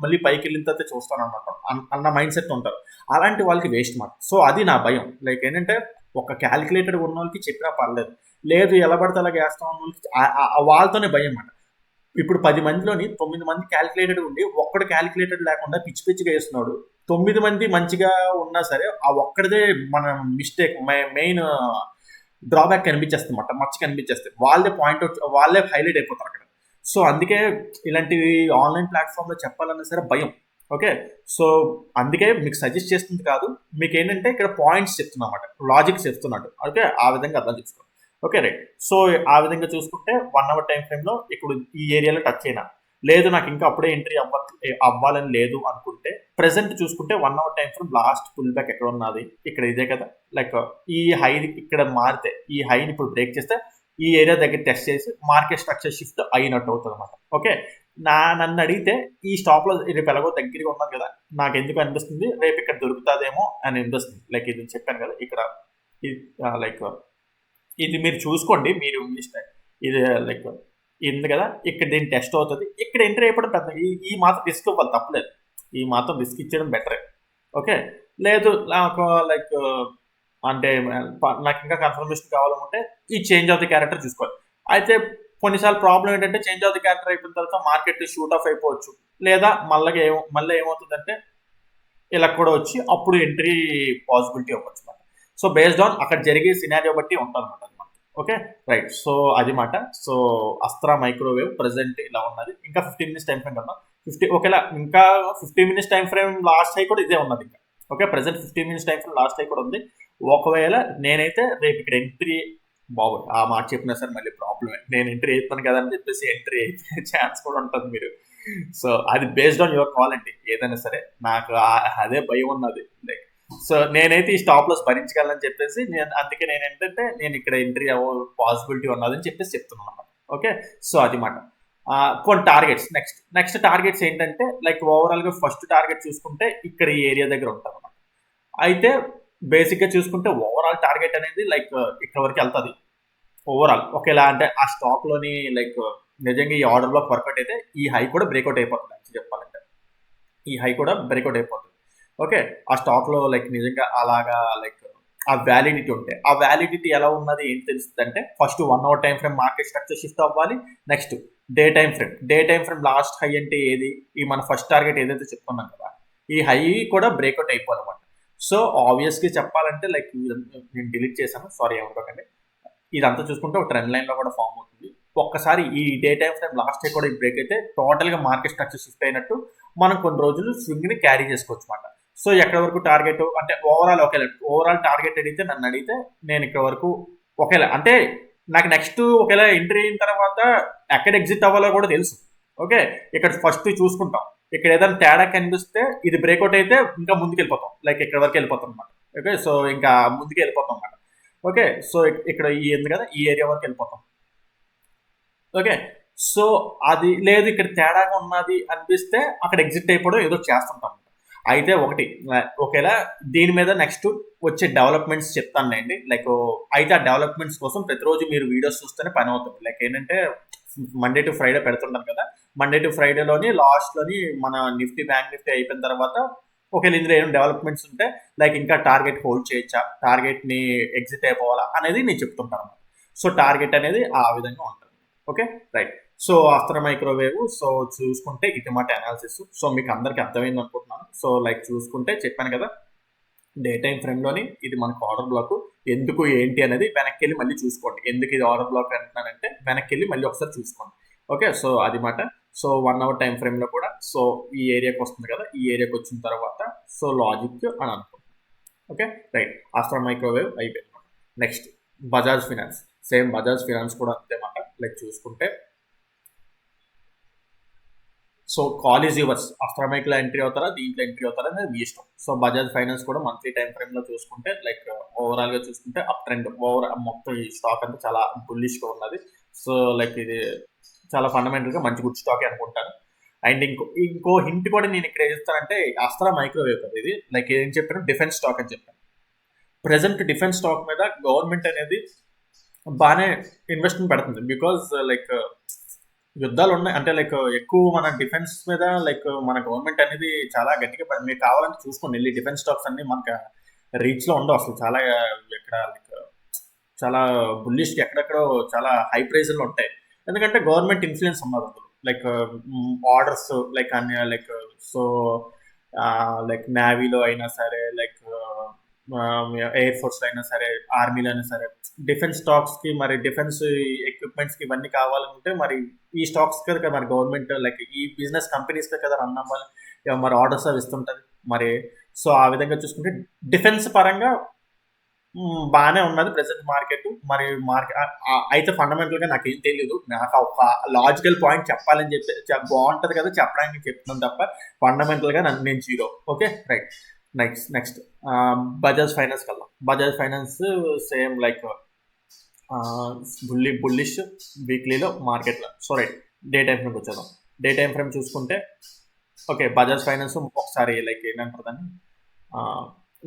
మళ్ళీ పైకి వెళ్ళిన తర్వాత చూస్తాను అనమాట అన్న మైండ్ సెట్ ఉంటారు. అలాంటి వాళ్ళకి వేస్ట్ మాట. సో అది నా భయం. లైక్ ఏంటంటే ఒక క్యాలిక్యులేటర్ ఉన్న వాళ్ళకి చెప్పినా పర్లేదు, లేదు ఎలా పడితే అలాగే వేస్తాం అన్న వాళ్ళకి వాళ్ళతోనే భయం అన్నమాట. ఇప్పుడు 10 మందిలోని 9 మంది క్యాలిక్యులేటెడ్ ఉండి ఒక్కడు క్యాలిక్యులేటెడ్ లేకుండా పిచ్చి పిచ్చిగా వేస్తున్నాడు. 9 మంది మంచిగా ఉన్నా సరే ఆ ఒక్కడిదే మన మిస్టేక్ మెయిన్ డ్రాబ్యాక్ కనిపించేస్తుంది అన్నమాట, మచ్చ కనిపించేస్తుంది. వాళ్ళే పాయింట్ అవుట్, వాళ్ళే హైలైట్ అయిపోతారు అక్కడ. సో అందుకే ఇలాంటివి ఆన్లైన్ ప్లాట్ఫామ్లో చెప్పాలన్నా సరే భయం. ఓకే, సో అందుకే మీకు సజెస్ట్ చేస్తుంది కాదు, మీకు ఏంటంటే ఇక్కడ పాయింట్స్ చెప్తున్నమాట, లాజిక్స్ చెప్తున్నాడు. ఓకే, ఆ విధంగా అర్థం చేసుకోండి. Okay right. సో ఆ విధంగా చూసుకుంటే 1 hour టైం ఫ్రేమ్లో ఇప్పుడు ఈ ఏరియాలో టచ్ అయినా, లేదు నాకు ఇంకా అప్పుడే ఎంట్రీ అవ్వాలని లేదు అనుకుంటే ప్రెసెంట్ చూసుకుంటే 1 hour time frame last pull back ఎక్కడ ఉన్నది, ఇక్కడ ఇదే కదా. లైక్ ఈ హై ఇక్కడ మారితే ఈ హైని ఇప్పుడు బ్రేక్ చేస్తే ఈ ఏరియా దగ్గర టెస్ట్ చేసి మార్కెట్ స్ట్రక్చర్ షిఫ్ట్ అయినట్టు అవుతుంది అనమాట. ఓకే, నన్ను అడిగితే ఈ స్టాప్లో రేపు ఎలాగో దగ్గరగా ఉన్నాను కదా, నాకు ఎందుకు అనిపిస్తుంది రేపు ఇక్కడ దొరుకుతుందేమో అని అనిపిస్తుంది. లైక్ ఇది చెప్పాను కదా ఇక్కడ లైక్ ఇది మీరు చూసుకోండి, మీరు ఇది లైక్ ఉంది కదా, ఇక్కడ దీన్ని టెస్ట్ అవుతుంది, ఇక్కడ ఎంట్రీ అయిపోవడం పెద్ద ఈ మాత్రం రిస్క్ ఇవ్వాలి, తప్పలేదు. ఈ మాత్రం రిస్క్ ఇచ్చేయడం బెటరే. ఓకే, లేదు నాకు లైక్ అంటే నాకు ఇంకా కన్ఫర్మేషన్ కావాలనుకుంటే ఈ చేంజ్ ఆఫ్ ది క్యారెక్టర్ చూసుకోవాలి. అయితే కొన్నిసార్లు ప్రాబ్లం ఏంటంటే చేంజ్ ఆఫ్ ది క్యారెక్టర్ అయిపోయిన తర్వాత మార్కెట్ షూట్ ఆఫ్ అయిపోవచ్చు, లేదా మళ్ళీ ఏమవుతుందంటే ఇలా కూడా వచ్చి అప్పుడు ఎంట్రీ పాసిబిలిటీ అవ్వచ్చు అనమాట. సో బేస్డ్ ఆన్ అక్కడ జరిగే సినారియో బట్టి ఉంటుంది అనమాట. Okay right. సో అది మాట. సో అస్త్రా మైక్రోవేవ్ ప్రెసెంట్ ఇలా ఉన్నది. ఇంకా 15 minutes టైం ఫ్రేమ్ కదా, ఒకవేళ ఇంకా 15 minutes time frame last high కూడా ఇదే ఉన్నది ఇంకా. Okay, present 15 minutes time frame last high కూడా ఉంది. ఒకవేళ నేనైతే రేపు ఇక్కడ ఎంట్రీ బాగుంది, ఆ మాట చెప్పినా సరే మళ్ళీ ప్రాబ్లమే, నేను ఎంట్రీ అయిపోయాను కదా అని చెప్పేసి ఎంట్రీ అయిపోయే ఛాన్స్ కూడా ఉంటుంది మీరు. సో అది బేస్డ్ ఆన్ యువర్ కాల్ అండి, ఏదైనా సరే. నాకు అదే భయం ఉన్నది. లైక్ సో నేనైతే ఈ స్టాప్ లాస్ భరించగలని చెప్పేసి అందుకే నేను ఏంటంటే నేను ఇక్కడ ఎంట్రీ పాసిబిలిటీ ఉన్నదని చెప్పేసి చెప్తున్నాను. ఓకే, సో అది మాట. కొన్ని టార్గెట్స్ నెక్స్ట్ టార్గెట్స్ ఏంటంటే లైక్ ఓవరాల్గా ఫస్ట్ టార్గెట్ చూసుకుంటే ఇక్కడ ఈ ఏరియా దగ్గర ఉంటుంది అన్నమాట. అయితే బేసిక్గా చూసుకుంటే ఓవరాల్ టార్గెట్ అనేది లైక్ ఇక్కడ వరకు వెళ్తుంది ఓవరాల్. ఒకేలా అంటే ఆ స్టాక్లోని లైక్ నిజంగా ఈ ఆర్డర్ బ్లాక్ వర్కౌట్ అయితే ఈ హై కూడా బ్రేక్అవుట్ అయిపోతుంది. యాక్చువల్లీ చెప్పాలంటే ఈ హై కూడా బ్రేక్అవుట్ అయిపోతుంది. ఓకే, ఆ స్టాక్లో లైక్ నిజంగా అలాగా లైక్ ఆ వ్యాలిడిటీ ఉంటే ఆ వ్యాలిడిటీ ఎలా ఉన్నది ఏంటి తెలుస్తుంది అంటే first 1 hour time frame market structure shift అవ్వాలి. Next day time frame last high అంటే ఏది ఈ మన ఫస్ట్ టార్గెట్ ఏదైతే చెప్పుకున్నాం కదా ఈ హై కూడా బ్రేక్అవుట్ అయిపోవాలన్నమాట. సో ఆబ్వియస్గా చెప్పాలంటే లైక్ నేను డిలీట్ చేశాను, సారీ ఏమనుకోకండి. ఇదంతా చూసుకుంటే ఒక ట్రెండ్ లైన్లో కూడా ఫామ్ అవుతుంది. ఒక్కసారి ఈ day time frame last high కూడా బ్రేక్ అయితే టోటల్గా మార్కెట్ స్ట్రక్చర్ షిఫ్ట్ అయినట్టు మనం కొన్ని రోజులు స్వింగ్ని క్యారీ చేసుకోవచ్చు అన్నమాట. సో ఎక్కడ వరకు టార్గెట్ అంటే ఓవరాల్ టార్గెట్ నన్ను అడిగితే నేను ఇక్కడ వరకు ఒకేలా అంటే నాకు నెక్స్ట్ ఒకవేళ ఎంట్రీ అయిన తర్వాత ఎక్కడ ఎగ్జిట్ అవ్వాలో కూడా తెలుసు. ఓకే, ఇక్కడ ఫస్ట్ చూసుకుంటాం. ఇక్కడ ఏదైనా తేడా కనిపిస్తే ఇది బ్రేక్అవుట్ అయితే ఇంకా ముందుకు వెళ్ళిపోతాం, లైక్ ఇక్కడ వరకు వెళ్ళిపోతాం అనమాట. ఓకే, సో ఇంకా ముందుకు వెళ్ళిపోతాం అనమాట. ఓకే, సో ఇక్కడ ఈ ఉంది కదా ఈ ఏరియా వరకు వెళ్ళిపోతాం. ఓకే, సో అది లేదు ఇక్కడ తేడాగా ఉన్నది అనిపిస్తే అక్కడ ఎగ్జిట్ అయిపోవడం ఏదో చేస్తుంటాం. అయితే ఒకవేళ దీని మీద నెక్స్ట్ వచ్చే డెవలప్మెంట్స్ చెప్తానులేండి. లైక్ అయితే ఆ డెవలప్మెంట్స్ కోసం ప్రతిరోజు మీరు వీడియోస్ చూస్తేనే పని అవుతుంది. లైక్ ఏంటంటే మండే టు ఫ్రైడే పెడుతుంటాను కదా, మండే టు ఫ్రైడేలోని లాస్ట్లోని మన బ్యాంక్ నిఫ్టీ అయిపోయిన తర్వాత ఒకవేళ ఇందులో ఏం డెవలప్మెంట్స్ ఉంటే లైక్ ఇంకా టార్గెట్ హోల్డ్ చేయొచ్చా, టార్గెట్ని ఎగ్జిట్ అయిపోవాలా అనేది నేను చెప్తుంటాను. సో టార్గెట్ అనేది ఆ విధంగా ఉంటుంది. Okay, right. So after microwave so చూసుకుంటే ఇది మాట అనాలిసిస్. సో మీకు అందరికి అర్థమైంది అనుకుంటున్నాను. సో లైక్ చూసుకుంటే చెప్పాను కదా డే టైం ఫ్రేమ్లోని ఇది మనకు ఆర్డర్ బ్లాక్ ఎందుకు ఏంటి అనేది వెనక్కి వెళ్ళి మళ్ళీ చూసుకోండి. ఎందుకు ఇది ఆర్డర్ బ్లాక్ అంటున్నానంటే వెనక్కి వెళ్ళి మళ్ళీ ఒకసారి చూసుకోండి. ఓకే, సో అది మాట. సో 1 hour టైం ఫ్రేమ్లో కూడా సో ఈ ఏరియాకి వస్తుంది కదా, ఈ ఏరియాకి వచ్చిన తర్వాత సో లాజిక్ అని అనుకుంటున్నాను. Okay, right. ఆఫ్టర్ మైక్రోవేవ్ అయిపోయింది. Next Bajaj finance. Same Bajaj finance కూడా అంతే మాట. లైక్ చూసుకుంటే so call is yours. After మైక్లో ఎంట్రీ అవుతారా, దీంట్లో ఎంట్రీ అవుతారా అనేది మీ ఇష్టం. సో బజాజ్ ఫైనాన్స్ కూడా మంత్లీ టైం ఫ్రేమ్లో చూసుకుంటే లైక్ ఓవరాల్గా చూసుకుంటే అప్ ట్రెండ్ మొత్తం ఈ స్టాక్ అంతా చాలా బుల్లిష్గా ఉన్నది. సో లైక్ ఇది చాలా ఫండమెంటల్గా మంచి గుడ్ స్టాక్ అనుకుంటాను. అండ్ ఇంకో హింట్ కూడా నేను ఇక్కడ ఏం చేస్తానంటే అస్త్రా మైక్రోవేవ్ కదా ఇది లైక్ ఏం చెప్పాను డిఫెన్స్ స్టాక్ అని చెప్పాను. ప్రజెంట్ డిఫెన్స్ స్టాక్ మీద గవర్నమెంట్ అనేది బాగానే ఇన్వెస్ట్మెంట్ పెడుతుంది. బికాజ్ లైక్ యుద్ధాలు ఉన్నాయి అంటే లైక్ ఎక్కువ మన డిఫెన్స్ మీద లైక్ మన గవర్నమెంట్ అనేది చాలా గట్టిగా మీకు కావాలంటే చూసుకోండి వెళ్ళి డిఫెన్స్ స్టాక్స్ అన్ని మనకు రీచ్లో ఉండవు అసలు. చాలా ఎక్కడ లైక్ చాలా బుల్లిష్గా ఎక్కడెక్కడో చాలా హై ప్రైజ్లో ఉంటాయి. ఎందుకంటే గవర్నమెంట్ ఇన్ఫ్లుయెన్స్ ఉన్నది అందులో. లైక్ ఆర్డర్స్ లైక్ అన్ని లైక్ సో లైక్ నేవీలో అయినా సరే లైక్ ఎయిర్ ఫోర్స్లో అయినా సరే ఆర్మీలో అయినా సరే డిఫెన్స్ స్టాక్స్కి మరి డిఫెన్స్ ఎక్విప్మెంట్స్కి ఇవన్నీ కావాలంటే మరి ఈ స్టాక్స్ కదా మరి గవర్నమెంట్ లైక్ ఈ బిజినెస్ కంపెనీస్కే కదా రన్ అవ్వాలి, మరి ఆర్డర్స్ అవి ఇస్తుంటుంది మరి. సో ఆ విధంగా చూసుకుంటే డిఫెన్స్ పరంగా బాగానే ఉన్నది ప్రెసెంట్ మార్కెట్. మరి అయితే ఫండమెంటల్గా నాకేం తెలియదు. నాకు ఒక లాజికల్ పాయింట్ చెప్పాలని చెప్పి బాగుంటుంది కదా చెప్పడానికి చెప్తున్నాను తప్ప ఫండమెంటల్గా నేను జీరో. Okay, right. Next Bajaj finance కల్లా. Bajaj finance same like bullish వీక్లీలో మార్కెట్లో. సో రైట్, డే టైం ఫ్రేమ్కి వచ్చేద్దాం. డే టైం ఫ్రేమ్ చూసుకుంటే ఓకే బజాజ్ ఫైనాన్స్ ఒకసారి లైక్ ఏంటంటారు దాన్ని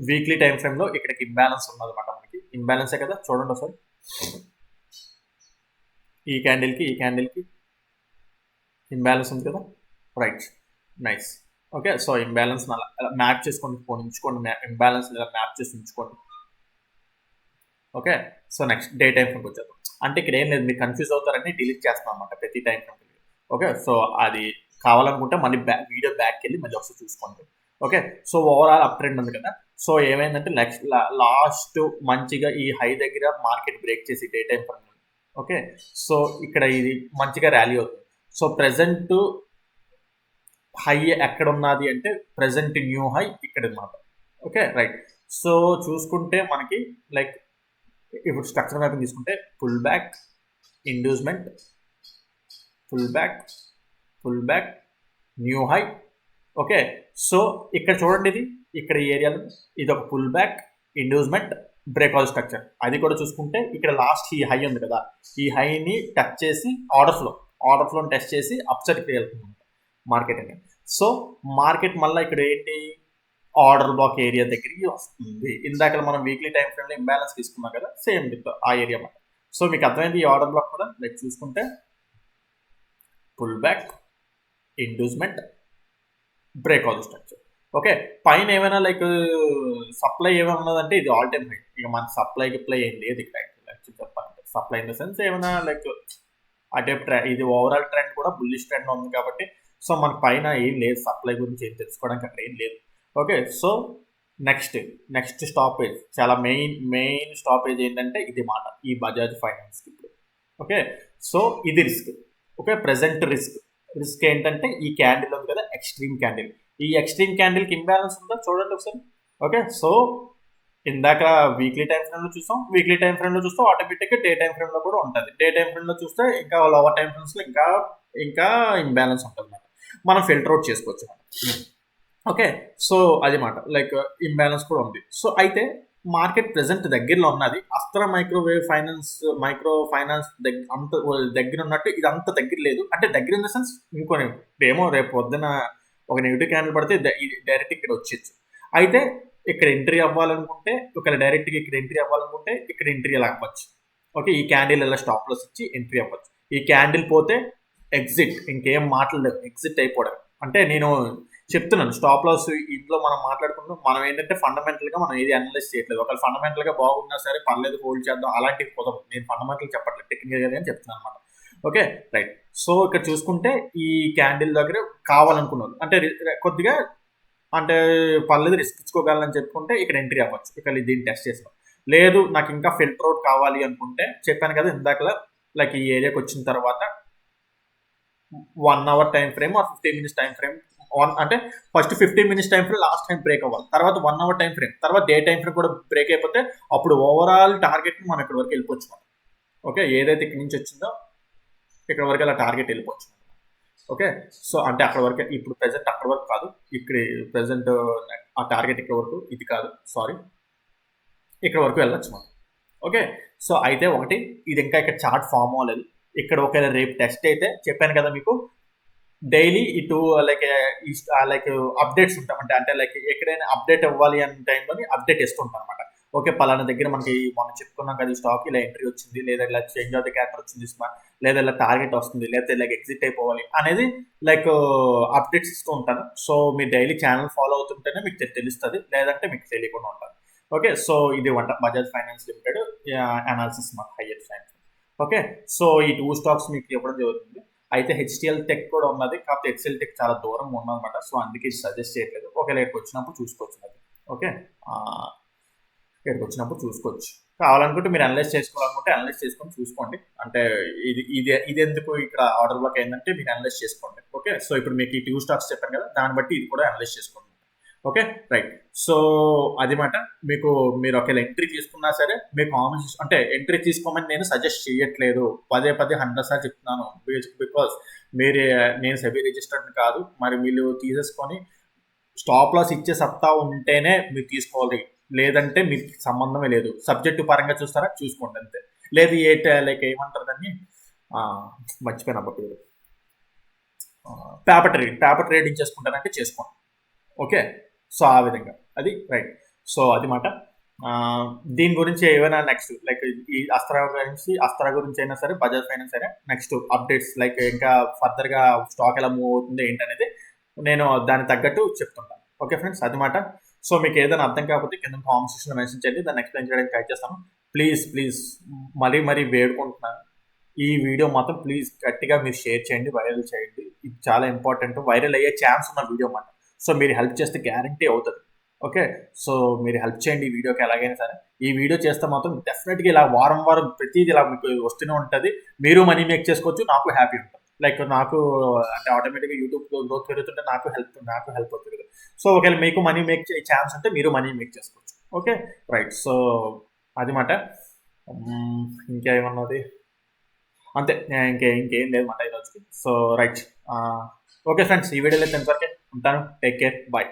వీక్లీ టైం ఫ్రేమ్లో ఇక్కడికి ఇంబ్యాలెన్స్ ఉన్నదన్నమాట. మనకి ఇంబ్యాలెన్సే కదా, చూడండి ఒకసారి ఈ క్యాండిల్కి ఇంబ్యాలెన్స్ ఉంది కదా, right, nice. Okay, so imbalance map చేసుకోండి, ఉంచుకోండి, ఇంబ్యాలెన్స్ లేదా మ్యాప్ చేసి ఉంచుకోండి. Okay, so next day time ఫ్రేమ్కి వచ్చేద్దాం. అంటే ఇక్కడ ఏం లేదు, మీరు కన్ఫ్యూజ్ అవుతారని డిలీట్ చేస్తాం అనమాట ప్రతి టైం ఫ్రేమ్కి. ఓకే, సో అది కావాలనుకుంటే మళ్ళీ వీడియో బ్యాక్కి వెళ్ళి మళ్ళీ ఒకసారి చూసుకోండి. Okay, so overall up trend ఉంది కదా. సో ఏమైందంటే లాస్ట్ మంచిగా ఈ హై దగ్గర మార్కెట్ బ్రేక్ చేసి day time frame. Okay, so ఇక్కడ ఇది మంచిగా ర్యాలీ అవుతుంది. సో ప్రెసెంట్ హై ఎక్కడ ఉన్నది అంటే ప్రెసెంట్ న్యూ హై ఇక్కడ అన్నమాట. Okay, right. సో చూసుకుంటే మనకి లైక్ ఇప్పుడు స్ట్రక్చర్ మ్యాపింగ్ తీసుకుంటే pull back, inducement, pull back, new high. Okay, so ఇక్కడ చూడండి ఇది ఇక్కడ ఈ ఏరియాలో ఇది ఒక pull back, inducement, breakout structure. అది కూడా చూసుకుంటే ఇక్కడ లాస్ట్ ఈ హై ఉంది కదా, ఈ హైని టచ్ చేసి ఆర్డర్ ఫ్లో టెస్ట్ చేసి అప్సైడ్కి వెళ్తుంది మార్కెట్ అనేది. సో మార్కెట్ మళ్ళీ ఇక్కడ ఏంటి, ఆర్డర్ బ్లాక్ ఏరియా దగ్గరికి వస్తుంది. ఇందాక మనం వీక్లీ టైం ఫ్రేమ్లో ఇంబ్యాలెన్స్ తీసుకున్నాం కదా, సేమ్ విత్ ఆ ఏరియా మాట. సో మీకు అర్థమైంది ఈ ఆర్డర్ బ్లాక్ కూడా. లైక్ చూసుకుంటే pull back, inducement, breakout structure. Okay, పైన ఏమైనా లైక్ సప్లై ఏమైనా ఉన్నదంటే ఇది ఆల్ టైమ్ హై. ఇక మన సప్లై ఏం లేదు ఇక్కడ యాక్చువల్ చెప్పాలంటే. సప్లై ఇన్ ద సెన్స్ ఏమైనా లైక్ అటే ఇది ఓవరాల్ ట్రెండ్ కూడా బుల్లిష్ ట్రెండ్ ఉంది కాబట్టి సో మనకు పైన ఏం లేదు, సప్లై గురించి ఏం తెలుసుకోవడానికి అక్కడ ఏం లేదు. ఓకే, సో నెక్స్ట్ స్టాపేజ్, చాలా మెయిన్ స్టాపేజ్ ఏంటంటే ఇది మాట, ఈ బజాజ్ ఫైనాన్స్ ఇప్పుడు. ఓకే, సో ఇది రిస్క్. ఓకే, ప్రెసెంట్ రిస్క్ ఏంటంటే ఈ క్యాండిల్ ఉంది కదా, ఎక్స్ట్రీమ్ క్యాండిల్. ఈ ఎక్స్ట్రీమ్ క్యాండిల్కి ఇంబ్యాలెన్స్ ఉందా చూడండి ఒకసారి. ఓకే, సో ఇందాక వీక్లీ టైం ఫ్రేమ్లో చూస్తాం, వీక్లీ టైం ఫ్రేమ్లో చూస్తే ఆటోమేటిక్గా డే టైం ఫ్రేమ్లో కూడా ఉంటుంది. డే టైం ఫ్రేమ్లో చూస్తే ఇంకా లోవర్ టైం ఫ్రేమ్స్లో ఇంకా ఇంబ్యాలెన్స్ ఉంటుంది అన్నమాట. మనం ఫిల్టర్ అవుట్ చేసుకోవచ్చు. ఓకే, సో అది మాట, లైక్ ఇంబ్యాలెన్స్ కూడా ఉంది. సో అయితే మార్కెట్ ప్రెసెంట్ దగ్గరలో ఉన్నది. అస్త్ర మైక్రో ఫైనాన్స్ అంత దగ్గర ఉన్నట్టు ఇది అంత దగ్గర లేదు. అంటే దగ్గర ఇన్ ద సెన్స్ ఇంకొని ఏమో రేపు పొద్దున ఒక నెగిటివ్ క్యాండిల్ పడితే డైరెక్ట్ ఇక్కడ వచ్చేచ్చు. అయితే ఇక్కడ ఎంట్రీ అవ్వాలనుకుంటే డైరెక్ట్గా ఇక్కడ ఎంట్రీ అవ్వాలనుకుంటే ఇక్కడ ఎంట్రీ అలా అవ్వచ్చు. ఓకే, ఈ క్యాండిల్ ఇలా స్టాప్ లాస్ ఇచ్చి ఎంట్రీ అవ్వచ్చు. ఈ క్యాండిల్ పోతే ఎగ్జిట్, ఇంకేం మాట్లాడలేదు, ఎగ్జిట్ అయిపోవడం. అంటే నేను చెప్తున్నాను స్టాప్ లాస్ ఇంట్లో మనం మాట్లాడుకుంటాం. మనం ఏంటంటే ఫండమెంటల్గా మనం ఏది అనలైజ్ చేయట్లేదు. ఒకవేళ ఫండమెంటల్గా బాగున్నా సరే పర్లేదు హోల్డ్ చేద్దాం అలాంటివి కుదరదు. నేను ఫండమెంటల్ చెప్పట్లేదు, టెక్నికల్గా అని చెప్తున్నాను అనమాట. Okay right. సో ఇక్కడ చూసుకుంటే ఈ క్యాండిల్ దగ్గర కావాలనుకున్నారు అంటే కొద్దిగా అంటే పర్లేదు రిస్క్ ఇచ్చుకోగలని చెప్పుకుంటే ఇక్కడ ఎంట్రీ అవ్వచ్చు. ఇక్కడ దీన్ని టెస్ట్ చేస్తాం. లేదు నాకు ఇంకా ఫిల్టర్ అవుట్ కావాలి అనుకుంటే చెప్పాను కదా ఇందాకలా, లైక్ ఈ ఏరియాకి వచ్చిన తర్వాత 1 hour time frame or 15 minutes time frame అంటే first 15 minutes time frame last time break అవ్వాలి, తర్వాత 1 hour టైం ఫ్రేమ్, తర్వాత డే టైం ఫ్రేమ్ కూడా బ్రేక్ అయిపోతే అప్పుడు ఓవరాల్ టార్గెట్ మనం ఇక్కడ వరకు వెళ్ళిపోవచ్చు. ఓకే, ఏదైతే ఇక్కడ నుంచి వచ్చిందో ఇక్కడ వరకు అలా టార్గెట్ వెళ్ళిపోవచ్చు. ఓకే, సో అంటే అక్కడ వరకు ఇప్పుడు ప్రెసెంట్ అక్కడ వరకు కాదు, ఇక్కడ ప్రెసెంట్ ఆ టార్గెట్ ఇక్కడ వరకు ఇది కాదు, సారీ ఇక్కడ వరకు వెళ్ళొచ్చు మనం. ఓకే, సో అయితే ఒకటి ఇది ఇంకా ఇక్కడ చార్ట్ ఫామ్ అవ్వలేదు. ఇక్కడ ఒకవేళ రేపు టెస్ట్ అయితే చెప్పాను కదా మీకు డైలీ ఇటు లైక్ అప్డేట్స్ ఉంటామంటే అంటే లైక్ ఎక్కడైనా అప్డేట్ అవ్వాలి అనే టైంలో అప్డేట్ ఇస్తుంటాం అనమాట. ఓకే, పలానా దగ్గర మనకి మనం చెప్పుకున్నాం కదా ఈ స్టాక్ ఇలా ఎంట్రీ వచ్చింది, లేదా ఇలా చేంజ్ ఆఫ్ ది క్యారెక్టర్ వచ్చింది, లేదా ఇలా టార్గెట్ వస్తుంది, లేదా ఇలా ఎగ్జిట్ అయిపోవాలి అనేది లైక్ అప్డేట్స్ ఇస్తూ ఉంటాను. సో మీరు డైలీ ఛానల్ ఫాలో అవుతుంటేనే మీకు తెలుస్తుంది, లేదంటే మీకు తెలియకుండా ఉంటుంది. ఓకే, సో ఇది బజాజ్ ఫైనాన్స్ లిమిటెడ్ అనాలిసిస్ మాకు హైయర్ సైన్స్. ఓకే, సో ఈ 2 స్టాక్స్ మీకు ఇవ్వడం జరుగుతుంది. అయితే హెచ్టిఎల్ టెక్ కూడా ఉన్నది, కాకపోతే హెచ్సిఎల్ టెక్ చాలా దూరంగా ఉన్నదన్నమాట. సో అందుకే సజెస్ట్ చేయట్లేదు. ఒకవేళ ఇక్కడికి వచ్చినప్పుడు చూసుకోవచ్చు అది. ఓకే, ఇక్కడికి వచ్చినప్పుడు చూసుకోవచ్చు. కావాలనుకుంటే మీరు అనలైజ్ చేసుకోవాలనుకుంటే అనలైజ్ చేసుకొని చూసుకోండి. అంటే ఇది ఎందుకు ఇక్కడ ఆర్డర్ బ్లాక్ అయిందంటే మీరు అనలైజ్ చేసుకోండి. ఓకే, సో ఇప్పుడు మీకు ఈ 2 స్టాక్స్ చెప్పాను కదా, దాన్ని బట్టి ఇది కూడా అనలైజ్ చేసుకోండి. Okay right. సో అది మాట, మీరు ఒకవేళ ఎంట్రీ తీసుకున్నా సరే మీకు అంటే ఎంట్రీ తీసుకోమని నేను సజెస్ట్ చేయట్లేదు, పదే 100 సార్లు చెప్తున్నాను. బికాస్ నేను సెబీ రిజిస్టర్డ్ కాదు. మరి మీరు తీసేసుకొని స్టాప్ లాస్ ఇచ్చే సత్తా ఉంటేనే మీరు తీసుకోవాలి, లేదంటే మీకు సంబంధమే లేదు. సబ్జెక్టు పరంగా చూస్తారా చూసుకోండి అంతే. లేదు లైక్ ఏమంటారు దాన్ని మర్చిపోయినా పేరు, పేపర్ ట్రేడింగ్ చేసుకుంటారంటే చేసుకోండి. ఓకే, సో ఆ విధంగా అది రైట్. సో అది మాట. దీని గురించి ఏమైనా నెక్స్ట్ లైక్ ఈ అస్త్రా గురించి అయినా సరే, బజాజ్ ఫైనాన్స్ అయినా నెక్స్ట్ అప్డేట్స్ లైక్ ఇంకా ఫర్దర్గా స్టాక్ ఎలా మూవ్ అవుతుంది ఏంటనేది నేను దానికి తగ్గట్టు చెప్తుంటాను. ఓకే ఫ్రెండ్స్, అది మాట. సో మీకు ఏదైనా అర్థం కాకపోతే కింద కామెంట్ సెక్షన్లో మెన్షన్ చేయండి, దాన్ని ఎక్స్ప్లెయిన్ చేయడానికి ట్రై చేస్తాను. ప్లీజ్ మరీ వేడుకుంటున్నాను, ఈ వీడియో మాత్రం ప్లీజ్ గట్టిగా మీరు షేర్ చేయండి, వైరల్ చేయండి. ఇది చాలా ఇంపార్టెంట్, వైరల్ అయ్యే ఛాన్స్ ఉన్న వీడియో అన్నమాట. సో మీరు హెల్ప్ చేస్తే గ్యారంటీ అవుతుంది. ఓకే, సో మీరు హెల్ప్ చేయండి ఈ వీడియోకి ఎలాగైనా సరే. ఈ వీడియో చేస్తే మాత్రం డెఫినెట్గా ఇలా వారం ప్రతిదీ ఇలా మీకు వస్తూనే ఉంటుంది. మీరు మనీ మేక్ చేసుకోవచ్చు, నాకు హ్యాపీ ఉంటుంది. లైక్ నాకు అంటే ఆటోమేటిక్గా యూట్యూబ్ గ్రోత్ పెరుగుతుంటే నాకు హెల్ప్ అవుతుంది కదా. సో ఒకవేళ మీకు మనీ మేక్ ఛాన్స్ ఉంటే మీరు మనీ మేక్ చేసుకోవచ్చు. Okay right. సో అది మాట. ఇంకేమన్నది అంతే, ఇంకేం లేదు మాట ఈరోజుకి. So right. ఓకే ఫ్రెండ్స్, ఈ వీడియోలో ఇంతవరకే ఉంటాను. Take care, bye.